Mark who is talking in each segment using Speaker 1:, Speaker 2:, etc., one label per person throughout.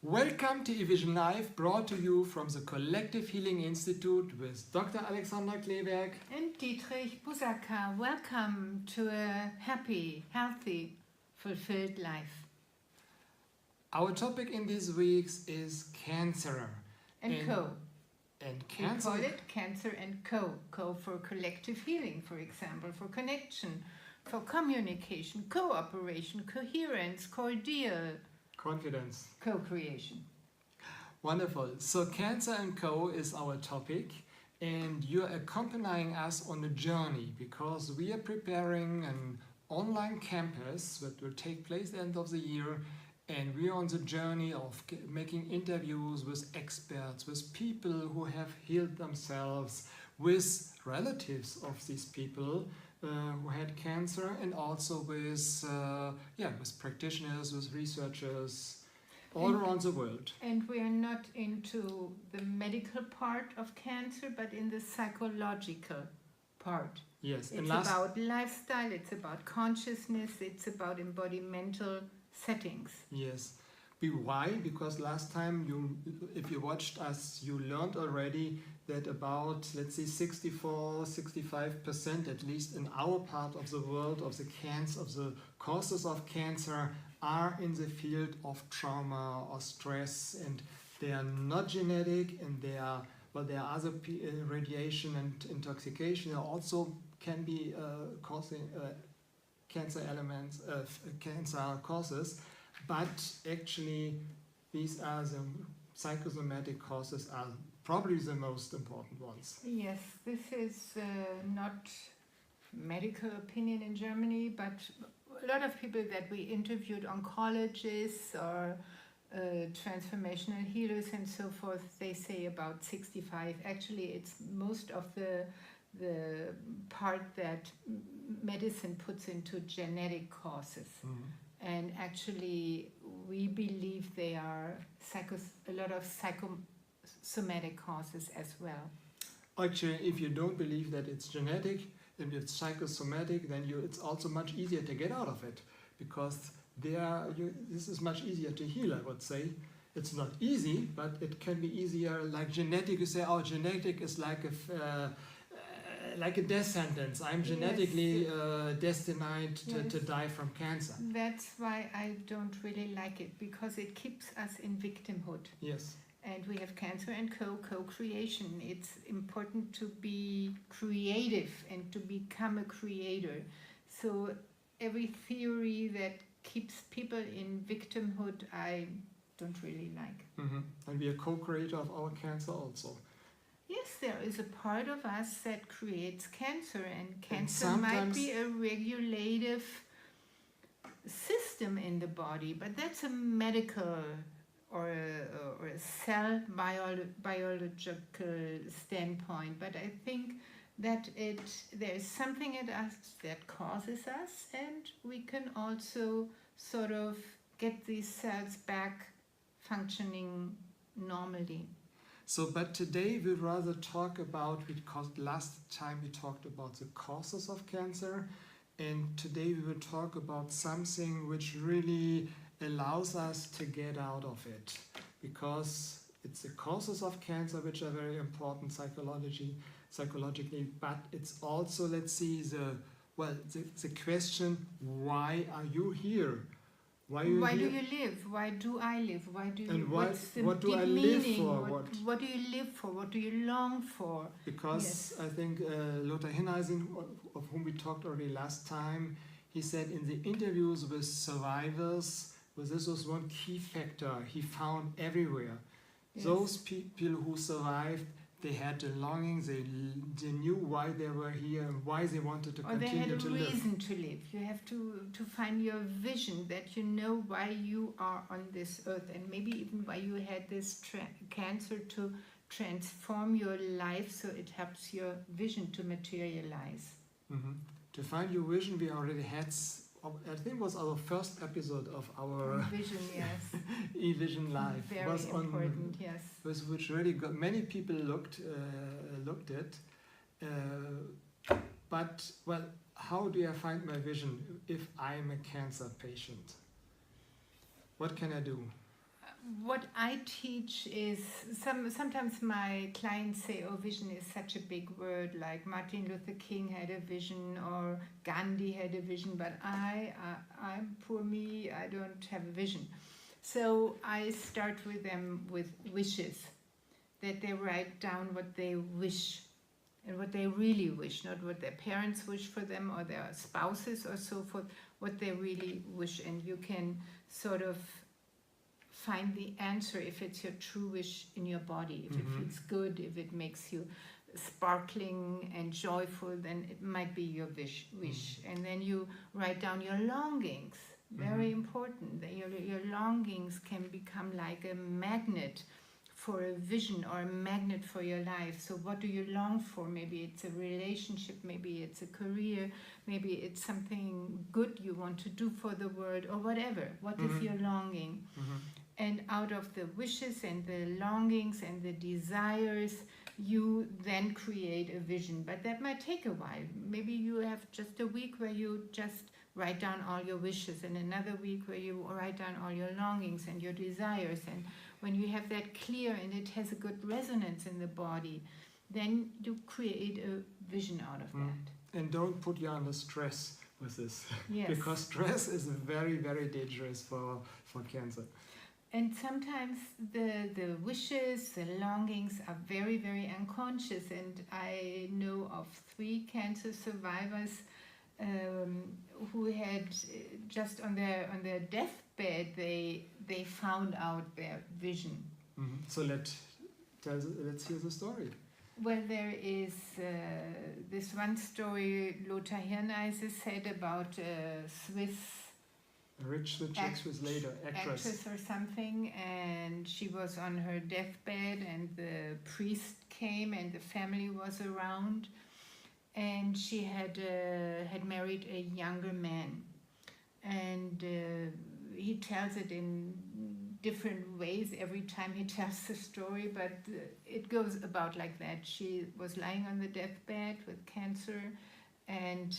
Speaker 1: Welcome to eVision Live, brought to you from the Collective Healing Institute with Dr. Alexandre Kleeberg
Speaker 2: and Dietrich Busaka. Welcome to a happy, healthy, fulfilled life.
Speaker 1: Our topic in these weeks is cancer.
Speaker 2: And co.
Speaker 1: And cancer.
Speaker 2: We call it cancer and co. Co for collective healing, for example, for connection, for communication, cooperation, coherence, cordial.
Speaker 1: Confidence.
Speaker 2: Co-creation.
Speaker 1: Wonderful. So Cancer and Co is our topic, and you're accompanying us on a journey because we are preparing an online campus that will take place at the end of the year, and we are on the journey of making interviews with experts, with people who have healed themselves, with relatives of these people who had cancer, and also with practitioners, with researchers all around the world.
Speaker 2: And we are not into the medical part of cancer, but in the psychological part.
Speaker 1: Yes,
Speaker 2: it's about lifestyle, it's about consciousness, it's about embodimental settings.
Speaker 1: Yes. Why? Because last time, if you watched us, you learned already that about, let's say, 64-65%, at least in our part of the world, of the causes of cancer are in the field of trauma or stress, and they are not genetic, and there are other radiation and intoxication. There also can be causing cancer elements, cancer causes. But actually, these are the psychosomatic causes are probably the most important ones.
Speaker 2: Yes, this is not medical opinion in Germany, but a lot of people that we interviewed, oncologists or transformational healers and so forth, they say about 65. Actually, it's most of the part that medicine puts into genetic causes. Mm-hmm. And actually, we believe they are a lot of psychosomatic causes as well.
Speaker 1: Actually, if you don't believe that it's genetic and it's psychosomatic, then it's also much easier to get out of it, because this is much easier to heal, I would say. It's not easy, but it can be easier. Like genetic, you say, oh, genetic is like a death sentence. I'm genetically destined to die from cancer.
Speaker 2: That's why I don't really like it, because it keeps us in victimhood.
Speaker 1: Yes.
Speaker 2: And we have cancer and co-creation. It's important to be creative and to become a creator. So every theory that keeps people in victimhood, I don't really like.
Speaker 1: Mm-hmm. And we are co-creator of our cancer also.
Speaker 2: Yes, there is a part of us that creates cancer, and cancer might be a regulative system in the body, but that's a medical or a cell biological standpoint. But I think that there's something in us that causes us, and we can also sort of get these cells back functioning normally.
Speaker 1: So, but today we'd rather talk about, because last time we talked about the causes of cancer, and today we will talk about something which really allows us to get out of it, because it's the causes of cancer which are very important psychologically, but it's also, let's see, the question, why are you here? Why do you
Speaker 2: live? Why do I live? Why do you?
Speaker 1: And
Speaker 2: what's the
Speaker 1: what do
Speaker 2: deep
Speaker 1: I live
Speaker 2: meaning?
Speaker 1: for?
Speaker 2: What do you live for? What do you long for?
Speaker 1: Because
Speaker 2: yes.
Speaker 1: I think Lothar Hinneisen, of whom we talked already last time, he said in the interviews with survivors, this was one key factor he found everywhere. Yes. Those people who survived, they had the longing, they knew why they were here and why they wanted to continue to live.
Speaker 2: Or they had a reason to live. You have to find your vision, that you know why you are on this earth, and maybe even why you had this cancer, to transform your life so it helps your vision to materialize.
Speaker 1: Mm-hmm. To find your vision, we already had, I think it was our first episode of our
Speaker 2: vision, yes.
Speaker 1: eVision Live.
Speaker 2: Very
Speaker 1: was
Speaker 2: important, yes.
Speaker 1: Which really got many people looked at. But well, how do I find my vision if I'm a cancer patient? What can I do?
Speaker 2: what I teach is sometimes my clients say, "Oh, vision is such a big word." Like Martin Luther King had a vision, or Gandhi had a vision, but I'm poor me. I don't have a vision. So I start with them with wishes, that they write down what they wish and what they really wish, not what their parents wish for them or their spouses or so forth, what they really wish. And you can sort of find the answer if it's your true wish in your body. If it feels good, if it makes you sparkling and joyful, then it might be your wish. And then you write down your longings. Very important. That your longings can become like a magnet for a vision or a magnet for your life. So what do you long for? Maybe it's a relationship, maybe it's a career, maybe it's something good you want to do for the world, or whatever. What is your longing? And out of the wishes and the longings and the desires, you then create a vision. But that might take a while. Maybe you have just a week where you just write down all your wishes, and another week where you write down all your longings and your desires. And when you have that clear and it has a good resonance in the body, then you create a vision out of that.
Speaker 1: And don't put you under stress with this.
Speaker 2: Yes.
Speaker 1: Because stress is very, very dangerous for Cancer.
Speaker 2: And sometimes the wishes, the longings are very, very unconscious. And I know of 3 cancer survivors who had just on their deathbed, they found out their vision.
Speaker 1: So let's hear the story.
Speaker 2: Well, there is this one story Lothar Hirneise said about a Swiss
Speaker 1: Swiss actress
Speaker 2: or something, and she was on her deathbed, and the priest came and the family was around, and she had married a younger man, and he tells it in different ways every time he tells the story, but it goes about like that. She was lying on the deathbed with cancer, and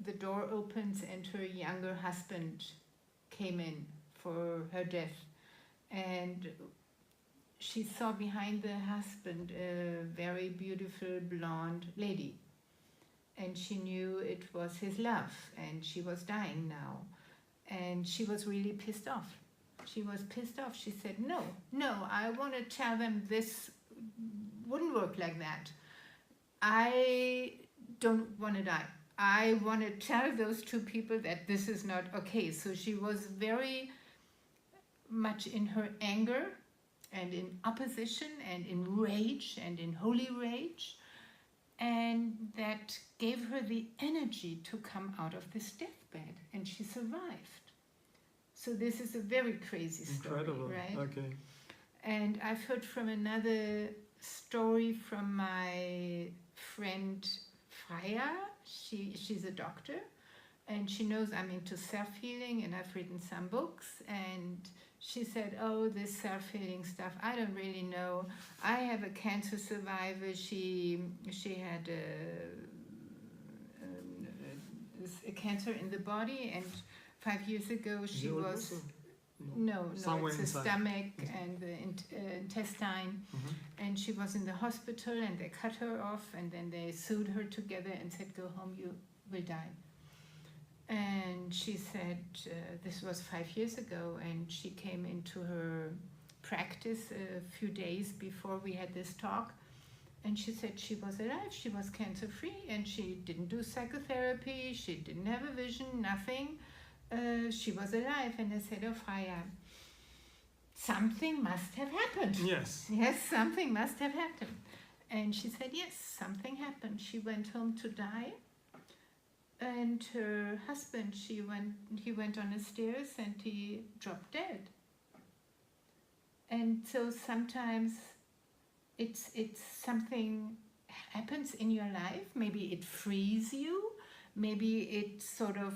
Speaker 2: the door opens and her younger husband came in for her death, and she saw behind the husband a very beautiful blonde lady, and she knew it was his love, and she was dying now, and she was really pissed off. She was pissed off. She said, no, I want to tell them this wouldn't work like that. I don't want to die. I want to tell those 2 people that this is not okay. So she was very much in her anger and in opposition and in rage and in holy rage. And that gave her the energy to come out of this deathbed. And she survived. So this is a very crazy story.
Speaker 1: Incredible.
Speaker 2: Right?
Speaker 1: Okay.
Speaker 2: And I've heard from another story from my friend Freya. She's a doctor, and she knows I'm into self-healing, and I've written some books, and she said, oh, this self-healing stuff, I don't really know. I have a cancer survivor. She had a cancer in the body, and 5 years ago she was... No, it's the stomach and the intestine, and she was in the hospital, and they cut her off, and then they sewed her together and said, go home, you will die. And she said, this was 5 years ago, and she came into her practice a few days before we had this talk, and she said she was alive, she was cancer-free, and she didn't do psychotherapy, she didn't have a vision, nothing. She was alive. And I said, oh, Freya, something must have happened.
Speaker 1: Yes,
Speaker 2: something must have happened. And she said, yes, something happened. She went home to die, and her husband, he went on the stairs and he dropped dead. And so sometimes it's something happens in your life. Maybe it frees you, maybe it sort of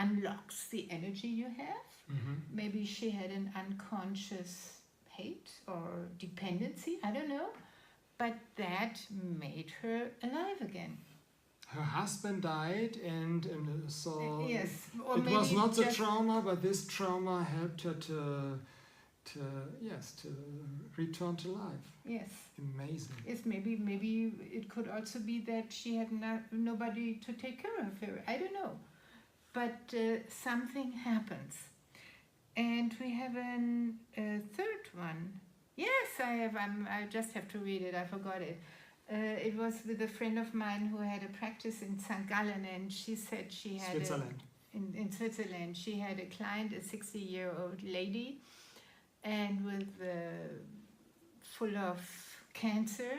Speaker 2: unlocks the energy you have. Maybe she had an unconscious hate or dependency, I don't know, but that made her alive again.
Speaker 1: her husband died, and so
Speaker 2: Yes, or
Speaker 1: it
Speaker 2: maybe
Speaker 1: was not the
Speaker 2: just
Speaker 1: trauma, but this trauma helped her to return to life.
Speaker 2: yes.
Speaker 1: Amazing.
Speaker 2: Yes, maybe it could also be that she had nobody to take care of her. I don't know, but something happens, and we have a third one. Yes, I have. I just have to read it. I forgot it. It was with a friend of mine who had a practice in St. Gallen, and she said she had
Speaker 1: Switzerland.
Speaker 2: in Switzerland. She had a client, a 60-year-old lady, and with full of cancer,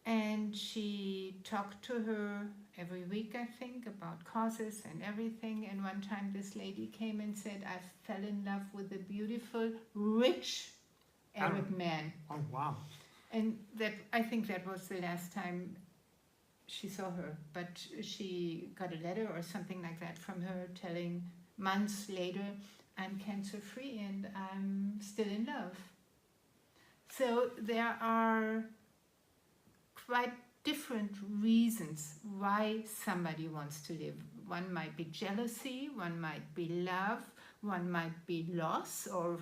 Speaker 2: and she talked to her every week, I think, about causes and everything. And one time this lady came and said, I fell in love with a beautiful, rich Arab man.
Speaker 1: Oh wow.
Speaker 2: And that, I think that was the last time she saw her, but she got a letter or something like that from her telling months later, I'm cancer free and I'm still in love. So there are quite different reasons why somebody wants to live. One might be jealousy, one might be love, one might be loss or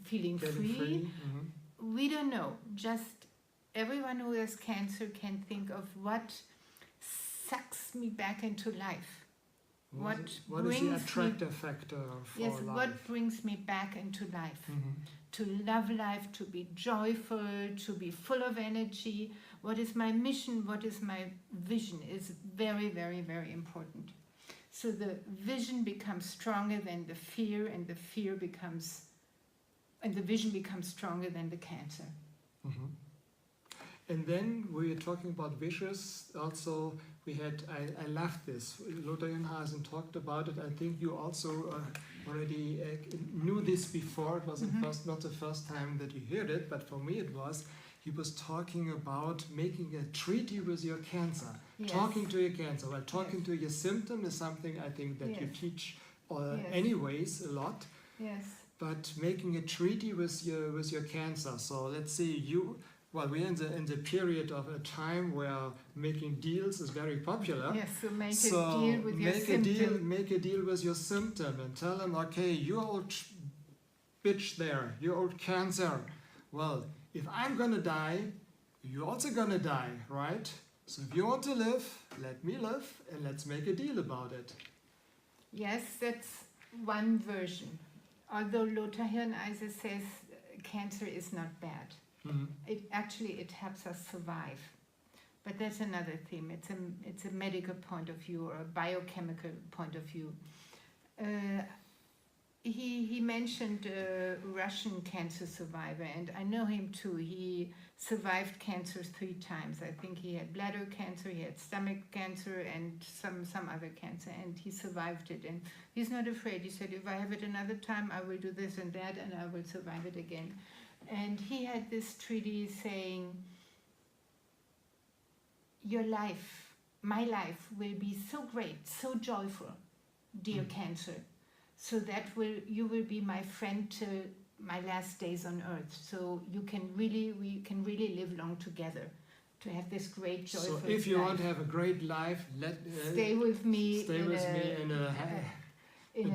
Speaker 2: feeling free.
Speaker 1: Mm-hmm.
Speaker 2: We don't know. Just everyone who has cancer can think of what sucks me back into life.
Speaker 1: What is the attractive factor for
Speaker 2: yes,
Speaker 1: life?
Speaker 2: what brings me back into life?
Speaker 1: Mm-hmm.
Speaker 2: To love life, to be joyful, to be full of energy. What is my mission? What is my vision is very, very, very important. So the vision becomes stronger than the fear, and the vision becomes stronger than the cancer.
Speaker 1: Mm-hmm. And then we are talking about wishes. Also, we had, I love this. Lothar Hirnhasen talked about it. I think you also already knew this before. It was not the first time that you heard it, but for me it was. He was talking about making a treaty with your cancer.
Speaker 2: Yes.
Speaker 1: Talking to your cancer. Well, talking to your symptom is something I think that you teach anyways a lot.
Speaker 2: Yes.
Speaker 1: But making a treaty with your cancer. So let's say we're in the period of a time where making deals is very popular.
Speaker 2: Yes, so make a deal with your symptom.
Speaker 1: Make a deal with your symptom and tell them, okay, you old bitch there, you old cancer. Well, if I'm gonna die, you're also gonna die, right? So if you want to live, let me live, and let's make a deal about it.
Speaker 2: Yes, that's one version. Although Lothar Hirnhasen says cancer is not bad.
Speaker 1: Mm-hmm.
Speaker 2: It helps us survive. But that's another theme. It's a medical point of view or a biochemical point of view. He mentioned a Russian cancer survivor, and I know him too. He survived cancer 3 times. I think he had bladder cancer, he had stomach cancer, and some other cancer, and he survived it. And he's not afraid. He said, if I have it another time, I will do this and that, and I will survive it again. And he had this treaty saying, your life, my life, will be so great, so joyful, dear cancer, so that you will be my friend till my last days on earth. So we can really live long together, to have this great joyful life.
Speaker 1: So if you want to have a great life,
Speaker 2: stay with me.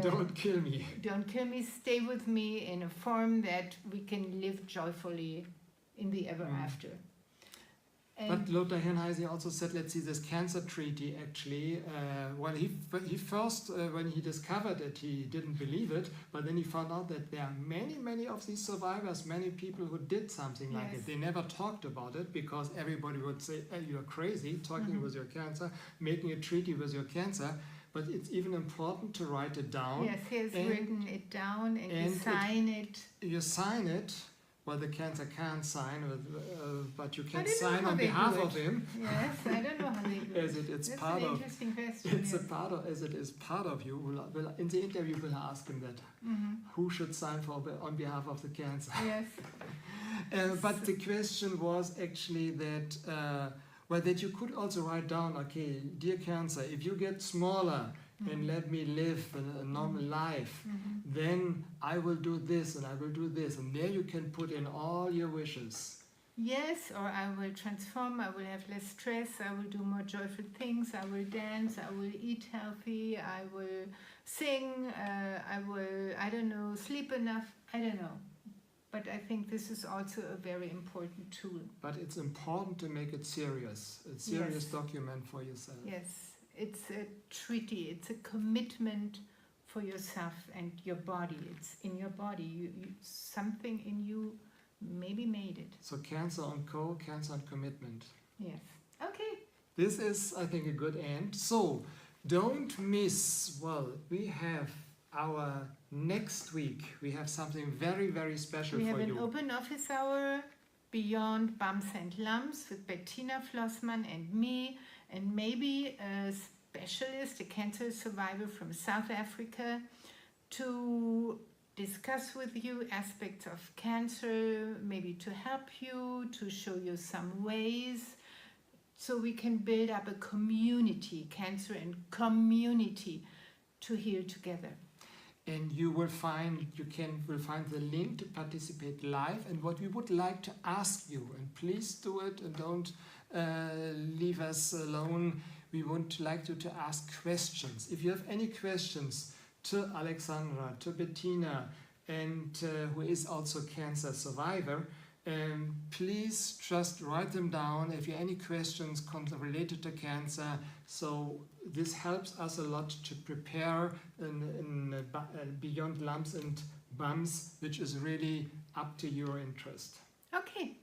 Speaker 1: Don't kill me.
Speaker 2: Don't kill me. Stay with me in a form that we can live joyfully in the ever after.
Speaker 1: But Lothar Hirnhasen also said, let's see, this cancer treaty actually, he first, when he discovered it, he didn't believe it, but then he found out that there are many of these survivors, many people who did something like it. They never talked about it because everybody would say, you're crazy, talking with your cancer, making a treaty with your cancer. But it's even important to write it down.
Speaker 2: Yes, he has written it down and you sign it.
Speaker 1: You sign it. Well, the cancer can't sign, but you can sign on behalf of him.
Speaker 2: Yes, I don't know how they do it.
Speaker 1: It's
Speaker 2: That's
Speaker 1: part
Speaker 2: an
Speaker 1: of.
Speaker 2: Interesting question.
Speaker 1: It's a part of, as it is part of you. In the interview, we'll ask him that. Who should sign on behalf of the cancer?
Speaker 2: Yes.
Speaker 1: But the question was actually that. That you could also write down, okay, dear cancer, if you get smaller and let me live a normal life, then I will do this and I will do this. And there you can put in all your wishes.
Speaker 2: Yes, or I will transform, I will have less stress, I will do more joyful things, I will dance, I will eat healthy, I will sing, I will, I don't know, sleep enough, I don't know. But I think this is also a very important tool.
Speaker 1: But it's important to make it serious, a serious
Speaker 2: Yes.
Speaker 1: document for yourself.
Speaker 2: Yes, it's a treaty, it's a commitment for yourself and your body. It's in your body. Something in you maybe made it.
Speaker 1: So Cancer and Co, Cancer and Commitment.
Speaker 2: Yes. Okay.
Speaker 1: This is, I think, a good end. So don't miss, well, we have our next week, we have something very, very special
Speaker 2: We
Speaker 1: for
Speaker 2: have an
Speaker 1: you.
Speaker 2: open office hour beyond bumps and lumps with Bettina Flossmann and me, and maybe a specialist, a cancer survivor from South Africa, to discuss with you aspects of cancer, maybe to help you, to show you some ways, so we can build up a community, cancer and community, to heal together.
Speaker 1: And you will find the link to participate live. And what we would like to ask you, and please do it and don't leave us alone. We would like you to ask questions. If you have any questions to Alexandra, to Bettina, and who is also cancer survivor, please just write them down if you have any questions related to cancer. So this helps us a lot to prepare beyond lumps and bumps, which is really up to your interest.
Speaker 2: Okay.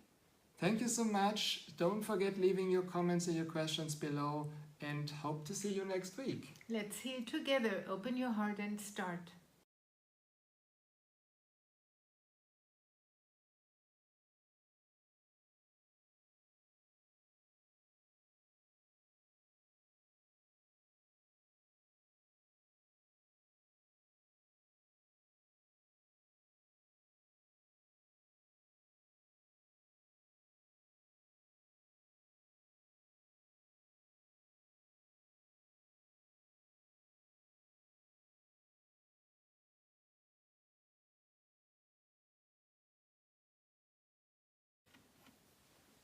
Speaker 1: Thank you so much. Don't forget leaving your comments and your questions below, and hope to see you next week.
Speaker 2: Let's heal together. Open your heart and start.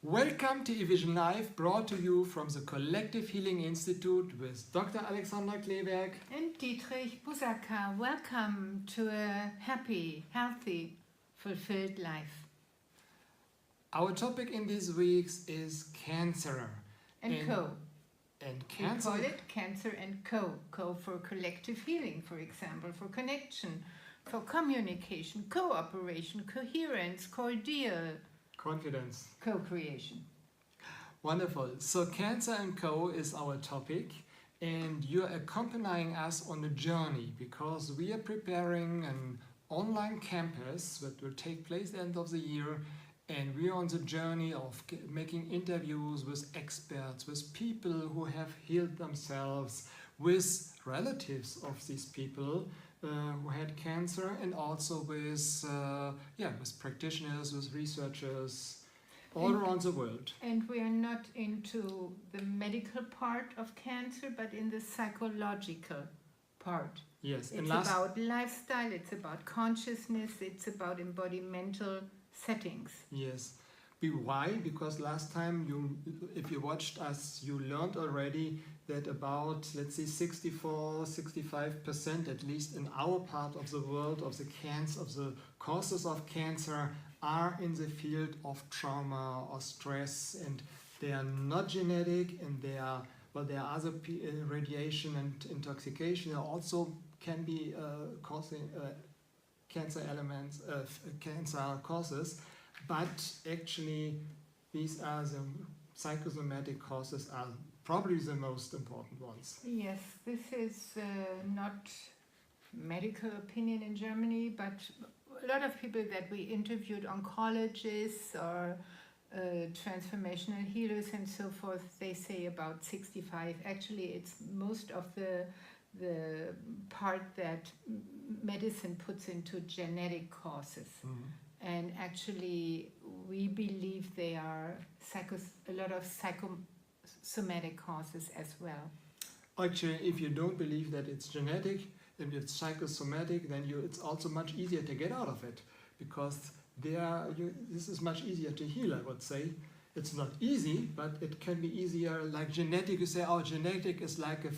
Speaker 1: Welcome to eVision Live, brought to you from the Collective Healing Institute with Dr. Alexandre Kleeberg
Speaker 2: and Dietrich Busaka. Welcome to a happy, healthy, fulfilled life.
Speaker 1: Our topic in these weeks is cancer.
Speaker 2: And co.
Speaker 1: And cancer.
Speaker 2: We call it Cancer and Co. Co for collective healing, for example, for connection, for communication, cooperation, coherence, cordial.
Speaker 1: Confidence.
Speaker 2: Co-creation.
Speaker 1: Wonderful. So Cancer and Co is our topic, and you're accompanying us on a journey because we are preparing an online campus that will take place at the end of the year, and we are on the journey of making interviews with experts, with people who have healed themselves, with relatives of these people who had cancer, and also with practitioners, with researchers all around the world.
Speaker 2: And we are not into the medical part of cancer, but in the psychological part.
Speaker 1: Yes,
Speaker 2: it's about lifestyle, it's about consciousness, it's about embodimental settings.
Speaker 1: Yes. Why? Because last time, if you watched us, you learned already that about, let's say, 65% at least in our part of the world of the causes of cancer are in the field of trauma or stress, and they are not genetic, and there are other radiation and intoxication. There also can be causing cancer elements, cancer causes. But actually, these are the psychosomatic causes are probably the most important ones.
Speaker 2: Yes, this is not medical opinion in Germany, but a lot of people that we interviewed, oncologists or transformational healers and so forth, they say about 65. Actually, it's most of the part that medicine puts into genetic causes. Mm-hmm. And actually, we believe they are a lot of psychosomatic causes as well.
Speaker 1: Actually, if you don't believe that it's genetic, if it's psychosomatic, then it's also much easier to get out of it, because this is much easier to heal, I would say. It's not easy, but it can be easier. Like genetic, you say, oh, genetic is like a